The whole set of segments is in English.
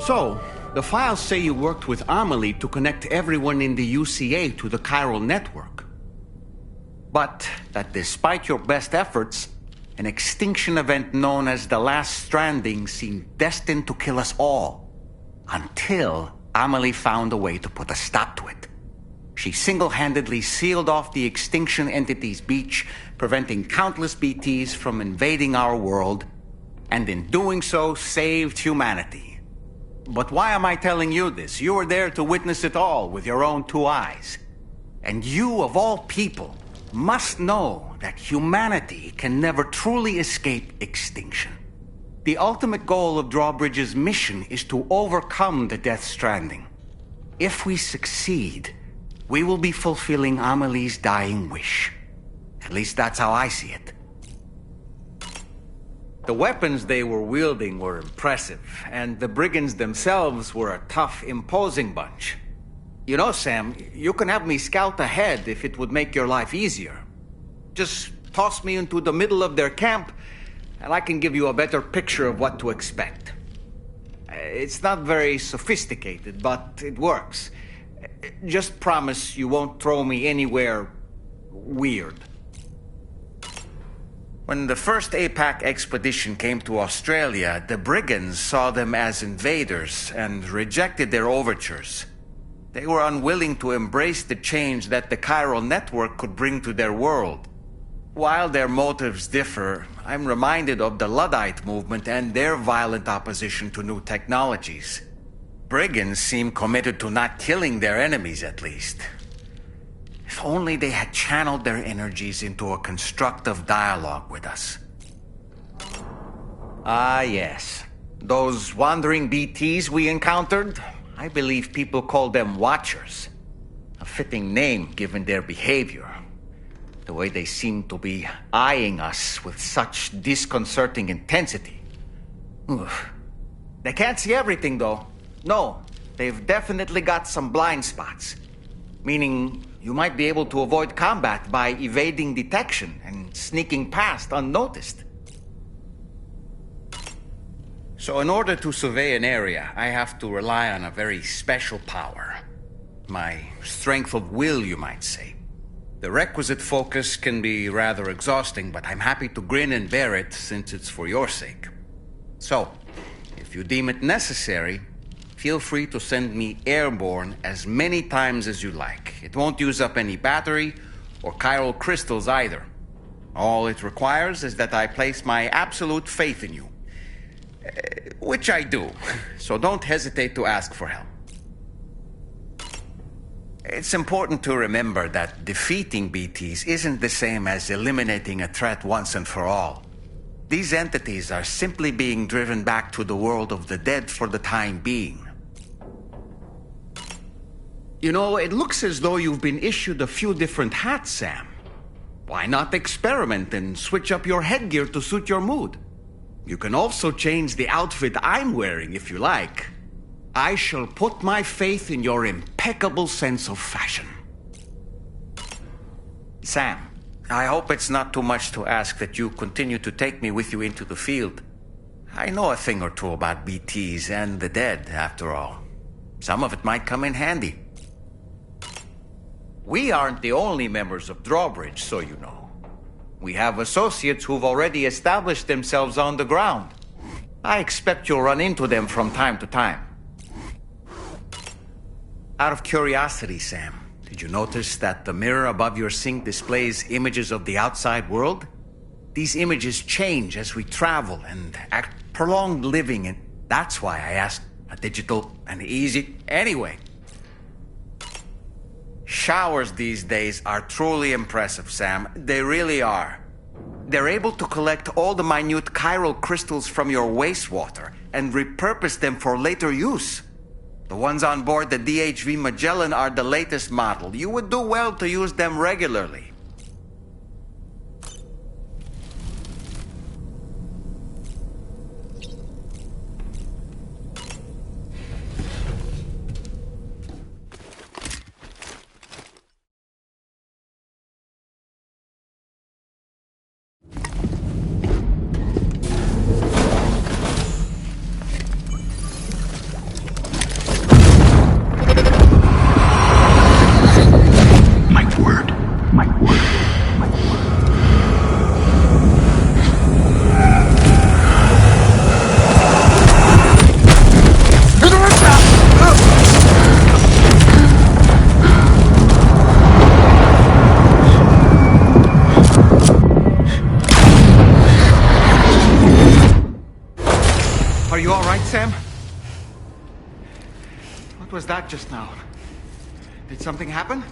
So, the files say you worked with Amelie to connect everyone in the UCA to the chiral network. But that despite your best efforts, an extinction event known as the Last Stranding seemed destined to kill us all. Until Amelie found a way to put a stop to it. She single-handedly sealed off the extinction entity's beach, preventing countless BTs from invading our world, and in doing so, saved humanity. But why am I telling you this? You were there to witness it all with your own two eyes. And you, of all people, must know that humanity can never truly escape extinction. The ultimate goal of Drawbridge's mission is to overcome the Death Stranding. If we succeed, we will be fulfilling Amelie's dying wish. At least that's how I see it. The weapons they were wielding were impressive, and the brigands themselves were a tough, imposing bunch. You know, Sam, you can have me scout ahead if it would make your life easier. Just toss me into the middle of their camp, and I can give you a better picture of what to expect. It's not very sophisticated, but it works. Just promise you won't throw me anywhere weird. When the first APAC expedition came to Australia, the brigands saw them as invaders and rejected their overtures. They were unwilling to embrace the change that the chiral network could bring to their world. While their motives differ, I'm reminded of the Luddite movement and their violent opposition to new technologies. Brigands seem committed to not killing their enemies, at least. If only they had channeled their energies into a constructive dialogue with us. Ah, yes. Those wandering BTs we encountered, I believe people call them Watchers. A fitting name given their behavior. The way they seem to be eyeing us with such disconcerting intensity. Oof. They can't see everything, though. No, they've definitely got some blind spots. Meaning, you might be able to avoid combat by evading detection and sneaking past unnoticed. So in order to survey an area, I have to rely on a very special power. My strength of will, you might say. The requisite focus can be rather exhausting, but I'm happy to grin and bear it since it's for your sake. So, if you deem it necessary, feel free to send me airborne as many times as you like. It won't use up any battery or chiral crystals either. All it requires is that I place my absolute faith in you. Which I do, so don't hesitate to ask for help. It's important to remember that defeating BTs isn't the same as eliminating a threat once and for all. These entities are simply being driven back to the world of the dead for the time being. You know, it looks as though you've been issued a few different hats, Sam. Why not experiment and switch up your headgear to suit your mood? You can also change the outfit I'm wearing if you like. I shall put my faith in your impeccable sense of fashion. Sam, I hope it's not too much to ask that you continue to take me with you into the field. I know a thing or two about BTs and the dead, after all. Some of it might come in handy. We aren't the only members of Drawbridge, so you know. We have associates who've already established themselves on the ground. I expect you'll run into them from time to time. Out of curiosity, Sam, did you notice that the mirror above your sink displays images of the outside world? These images change as we travel and act prolonged living, and that's why I asked a digital and easy. Anyway. Showers these days are truly impressive, Sam. They really are. They're able to collect all the minute chiral crystals from your wastewater and repurpose them for later use. The ones on board the DHV Magellan are the latest model. You would do well to use them regularly. Are you all right, Sam? What was that just now? Did something happen?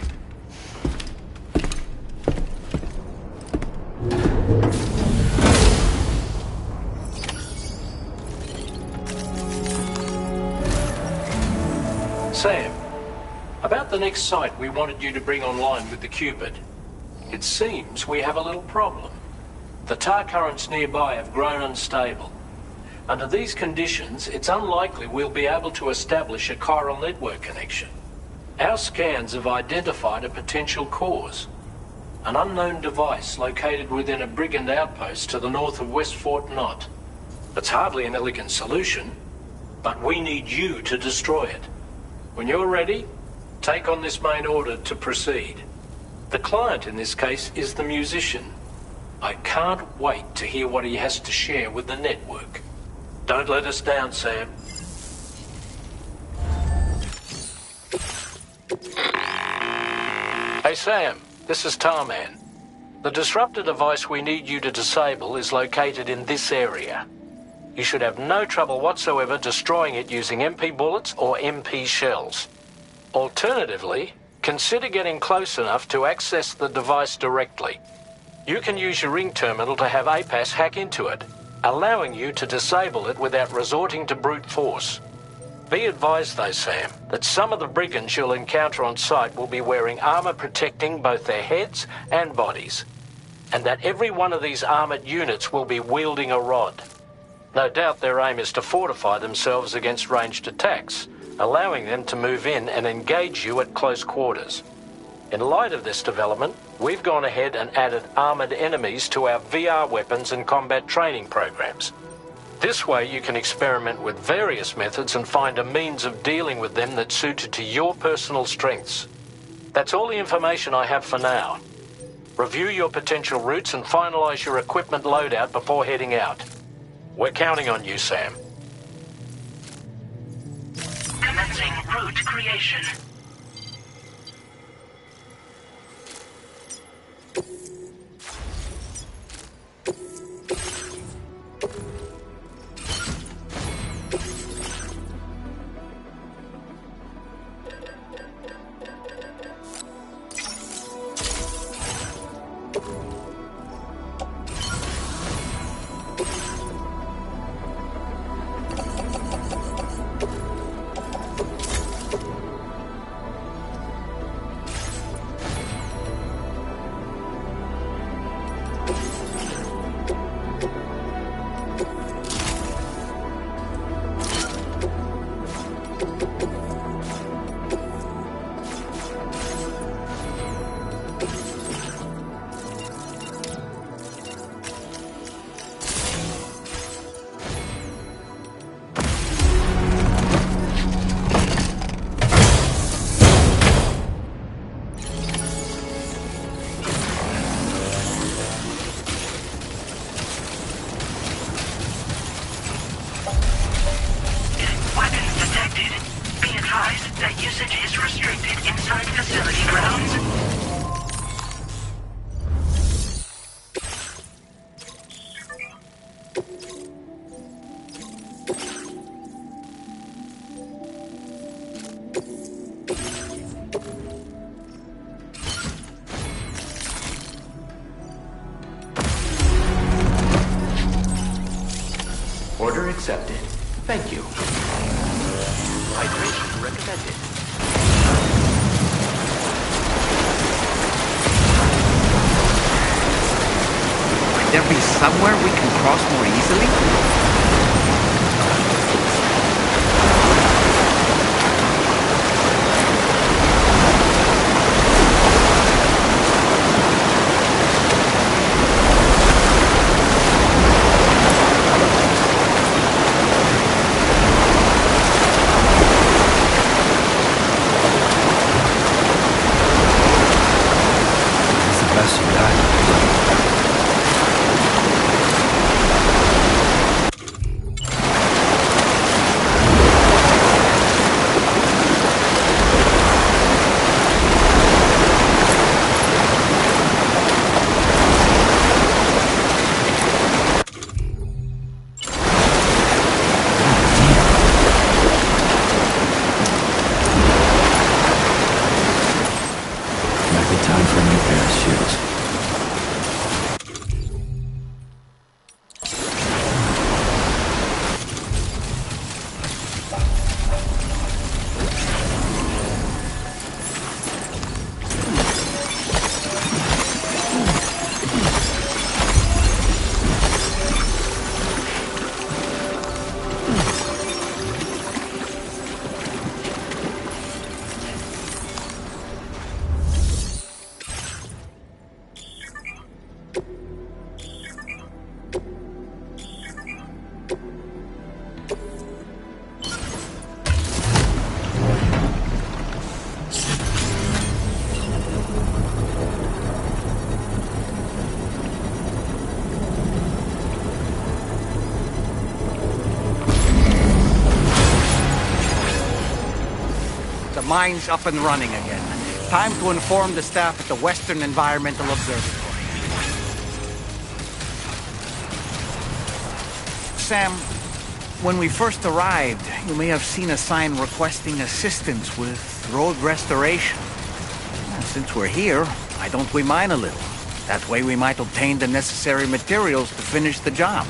Sam, about the next site we wanted you to bring online with the Cupid. It seems we have a little problem. The tar currents nearby have grown unstable. Under these conditions, it's unlikely we'll be able to establish a chiral network connection. Our scans have identified a potential cause. An unknown device located within a brigand outpost to the north of West Fort Knott. It's hardly an elegant solution, but we need you to destroy it. When you're ready, take on this main order to proceed. The client in this case is the musician. I can't wait to hear what he has to share with the network. Don't let us down, Sam. Hey Sam, this is Tarman. The disruptor device we need you to disable is located in this area. You should have no trouble whatsoever destroying it using MP bullets or MP shells. Alternatively, consider getting close enough to access the device directly. You can use your ring terminal to have APAS hack into it, allowing you to disable it without resorting to brute force. Be advised though, Sam, that some of the brigands you'll encounter on site will be wearing armor protecting both their heads and bodies, and that every one of these armored units will be wielding a rod. No doubt their aim is to fortify themselves against ranged attacks, allowing them to move in and engage you at close quarters. In light of this development, we've gone ahead and added armored enemies to our VR weapons and combat training programs. This way you can experiment with various methods and find a means of dealing with them that's suited to your personal strengths. That's all the information I have for now. Review your potential routes and finalize your equipment loadout before heading out. We're counting on you, Sam. Commencing route creation. Order accepted. Thank you. Hydration recommended. Might there be somewhere we can cross more easily? mine's up and running again. Time to inform the staff at the Western Environmental Observatory. Sam, when we first arrived, you may have seen a sign requesting assistance with road restoration. Well, since we're here, why don't we mine a little? That way we might obtain the necessary materials to finish the job.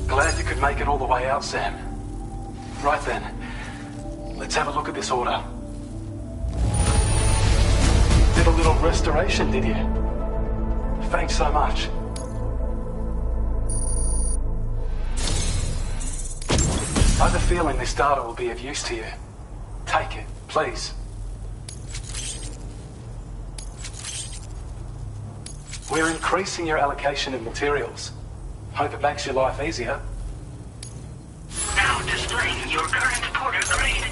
Glad you could make it all the way out, Sam. Right then, let's have a look at this order. Did a little restoration, did you? Thanks so much. I have a feeling this data will be of use to you. Take it, please. We're increasing your allocation of materials. Hope it makes your life easier. Now displaying your current porter grade.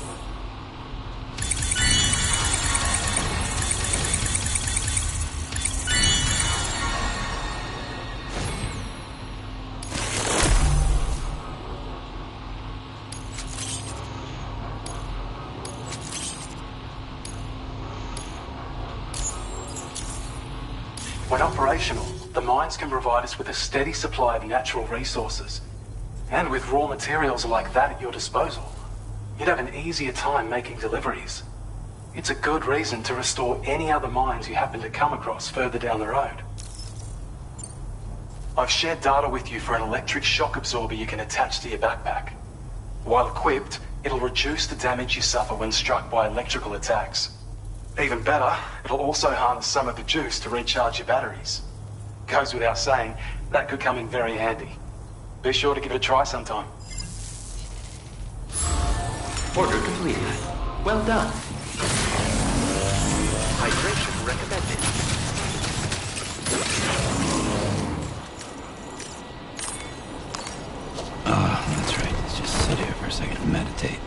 When operational, the mines can provide us with a steady supply of natural resources. And with raw materials like that at your disposal, you'd have an easier time making deliveries. It's a good reason to restore any other mines you happen to come across further down the road. I've shared data with you for an electric shock absorber you can attach to your backpack. While equipped, it'll reduce the damage you suffer when struck by electrical attacks. Even better, it'll also harness some of the juice to recharge your batteries. Goes without saying, that could come in very handy. Be sure to give it a try sometime. Order completed. Well done. Hydration recommended. Oh, that's right. Let's just sit here for a second and meditate.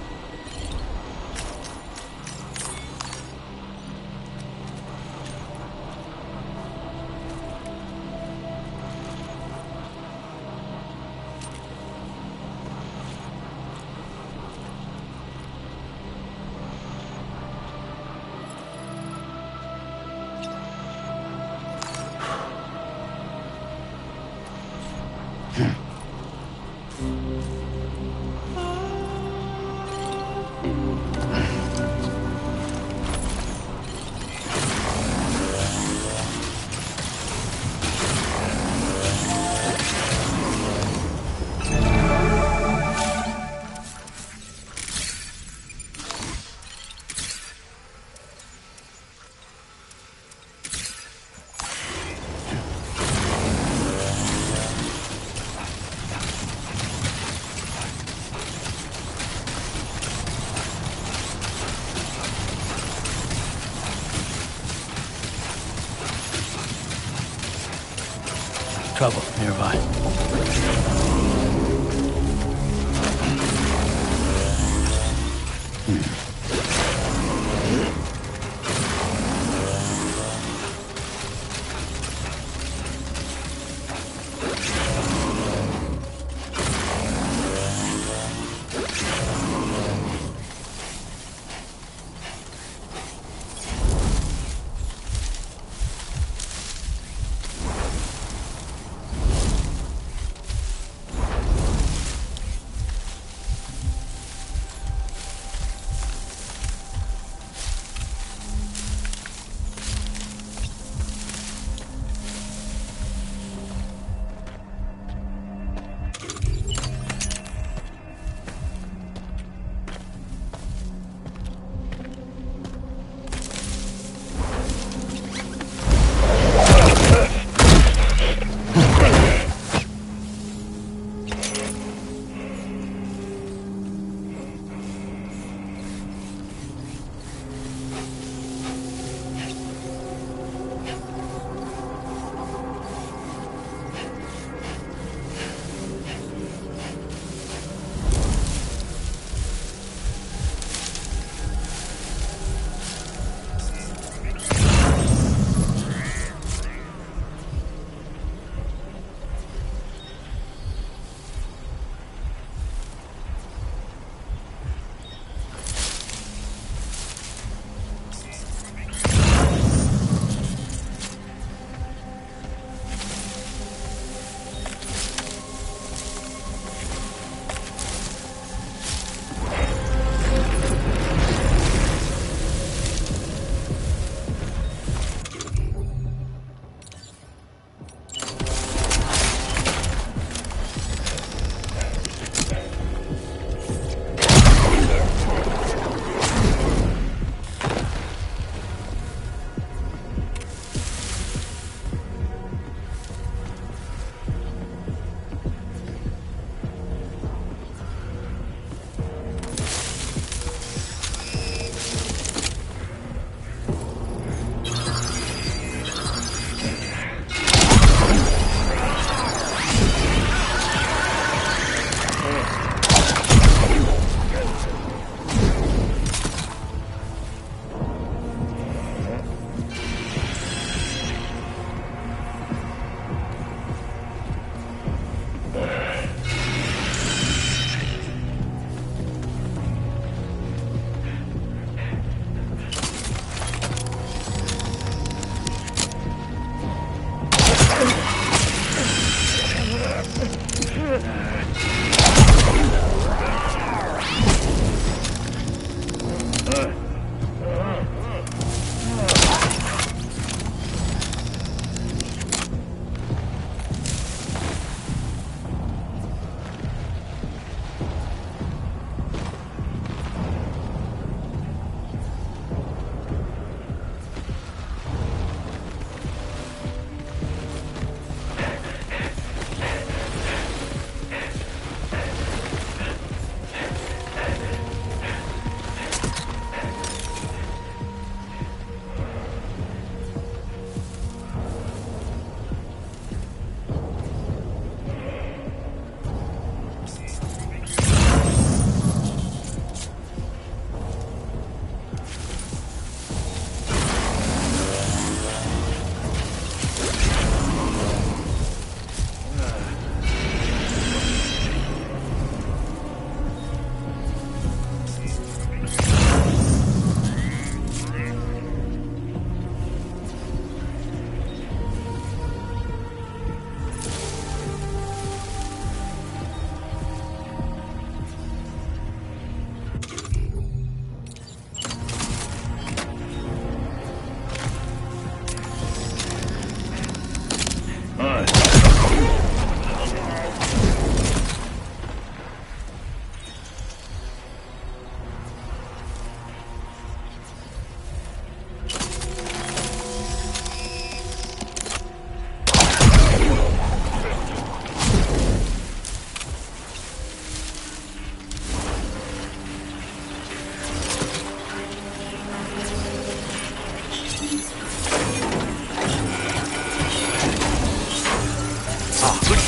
Trouble nearby.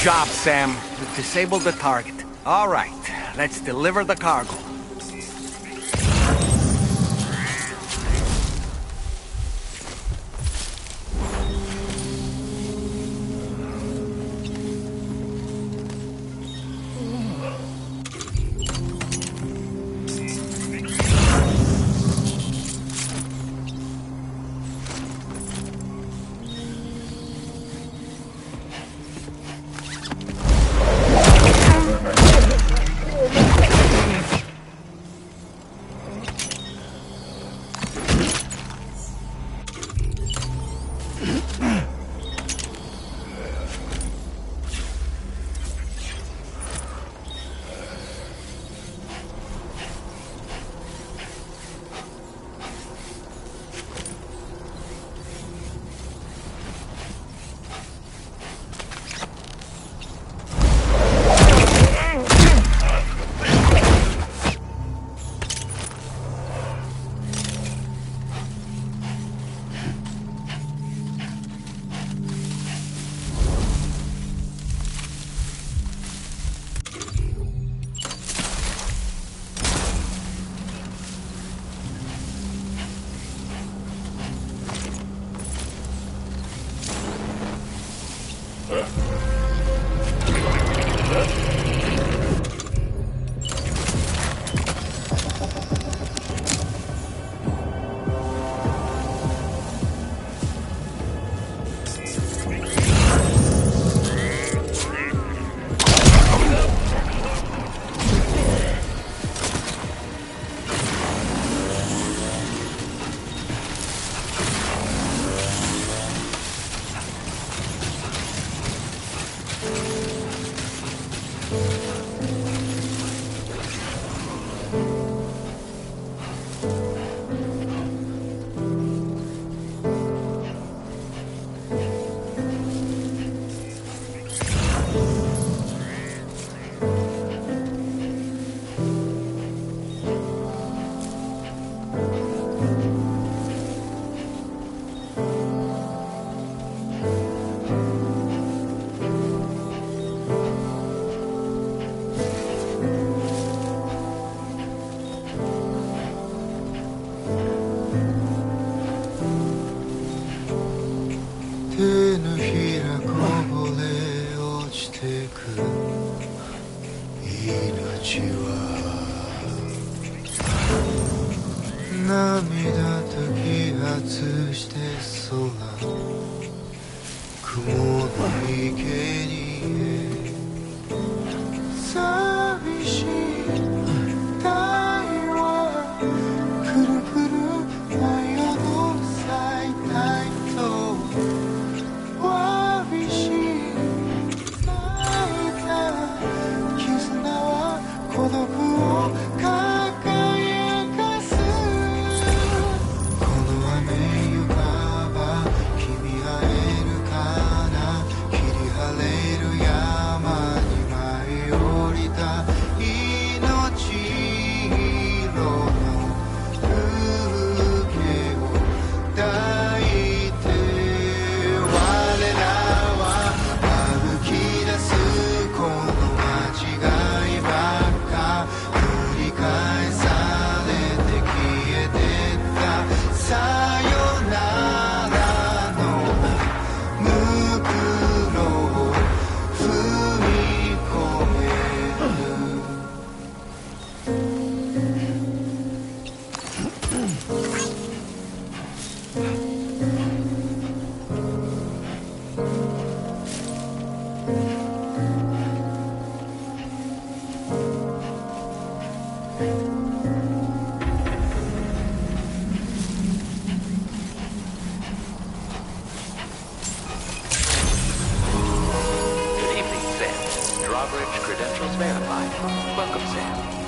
job, Sam. We've disabled the target. All right, let's deliver the cargo.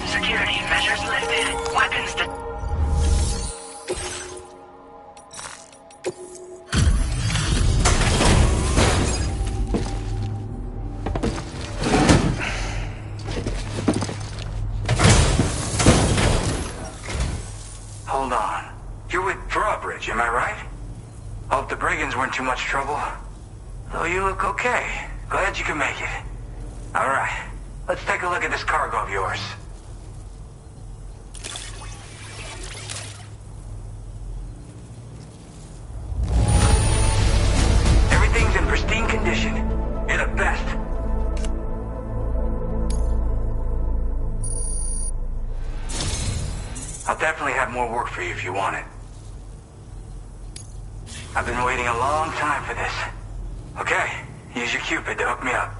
Security measures lifted. Weapons Hold on. You're with Drawbridge, am I right? Hope the brigands weren't too much trouble. Though you look okay. Glad you can make it. All right, let's take a look at this cargo of yours. Everything's in pristine condition. You're the best. I'll definitely have more work for you if you want it. I've been waiting a long time for this. Okay, use your Cupid to hook me up.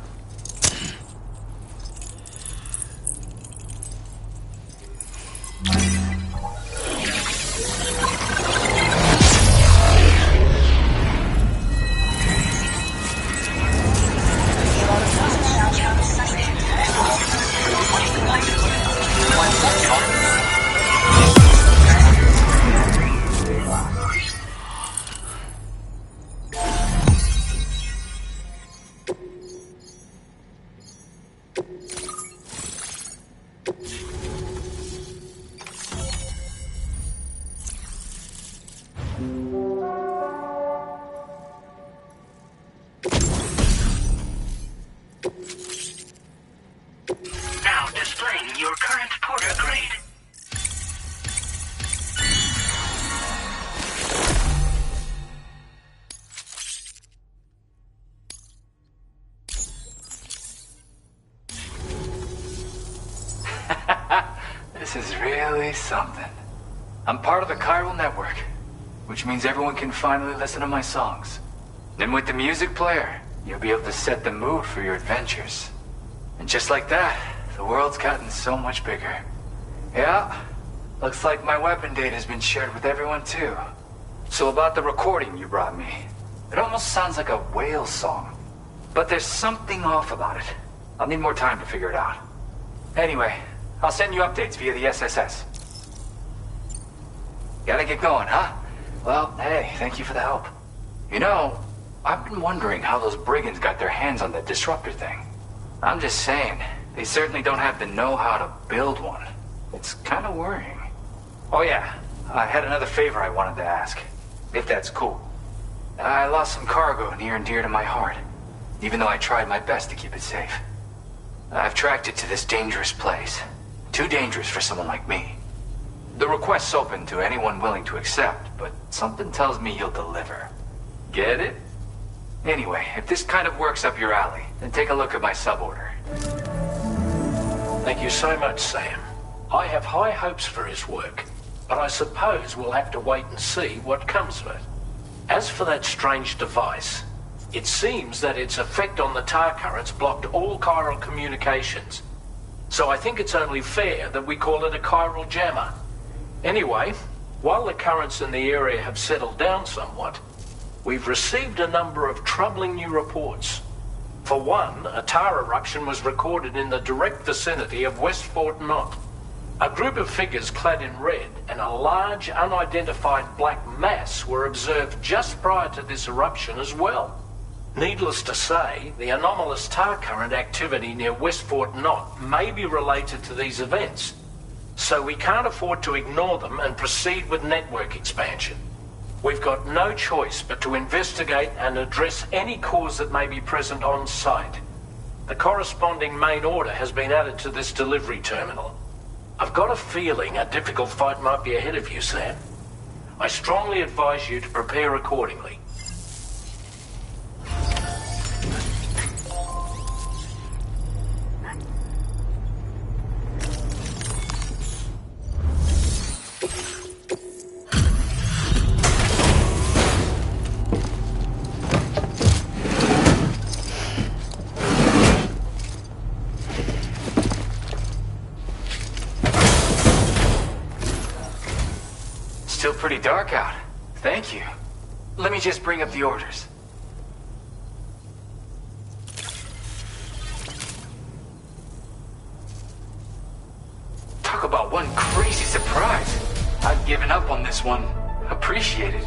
Now displaying your current porter grade. This is really something. I'm part of the chiral network, which means everyone can finally listen to my songs. And with the music player, you'll be able to set the mood for your adventures. And just like that, the world's gotten so much bigger. Yeah, looks like my weapon data has been shared with everyone too. So about the recording you brought me, it almost sounds like a whale song. But there's something off about it. I'll need more time to figure it out. Anyway, I'll send you updates via the SSS. Gotta get going, huh? Well, hey, thank you for the help. You know, I've been wondering how those brigands got their hands on that disruptor thing. I'm just saying, they certainly don't have the know-how to build one. It's kind of worrying. Oh yeah, I had another favor I wanted to ask, if that's cool. I lost some cargo near and dear to my heart, even though I tried my best to keep it safe. I've tracked it to this dangerous place. Too dangerous for someone like me. The request's open to anyone willing to accept, but something tells me you'll deliver. Get it? Anyway, if this kind of works up your alley, then take a look at my suborder. Thank you so much, Sam. I have high hopes for his work, but I suppose we'll have to wait and see what comes of it. As for that strange device, it seems that its effect on the tar currents blocked all chiral communications. So I think it's only fair that we call it a chiral jammer. Anyway, while the currents in the area have settled down somewhat, we've received a number of troubling new reports. For one, a tar eruption was recorded in the direct vicinity of West Fort Knot. A group of figures clad in red and a large unidentified black mass were observed just prior to this eruption as well. Needless to say, the anomalous tar current activity near West Fort Knot may be related to these events, so we can't afford to ignore them and proceed with network expansion. We've got no choice but to investigate and address any cause that may be present on site. The corresponding main order has been added to this delivery terminal. I've got a feeling a difficult fight might be ahead of you, Sam. I strongly advise you to prepare accordingly. Still pretty dark out. Thank you. Let me just bring up the orders. Talk about one crazy surprise. I've given up on this one. Appreciate it.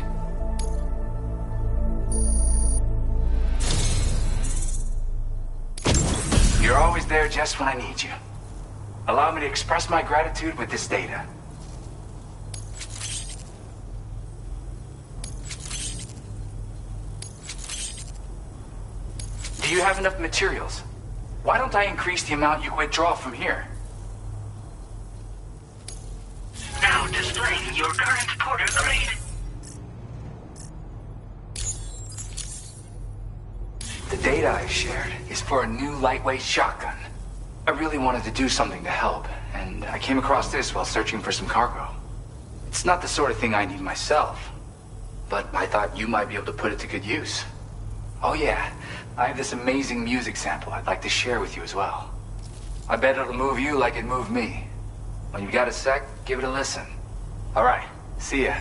You're always there just when I need you. Allow me to express my gratitude with this data. Do you have enough materials? Why don't I increase the amount you withdraw from here? Now displaying your current Porter grade. The data I shared is for a new lightweight shotgun. I really wanted to do something to help, and I came across this while searching for some cargo. It's not the sort of thing I need myself, but I thought you might be able to put it to good use. Oh yeah, I have this amazing music sample I'd like to share with you as well. I bet it'll move you like it moved me. When you got a sec, give it a listen. All right, see ya.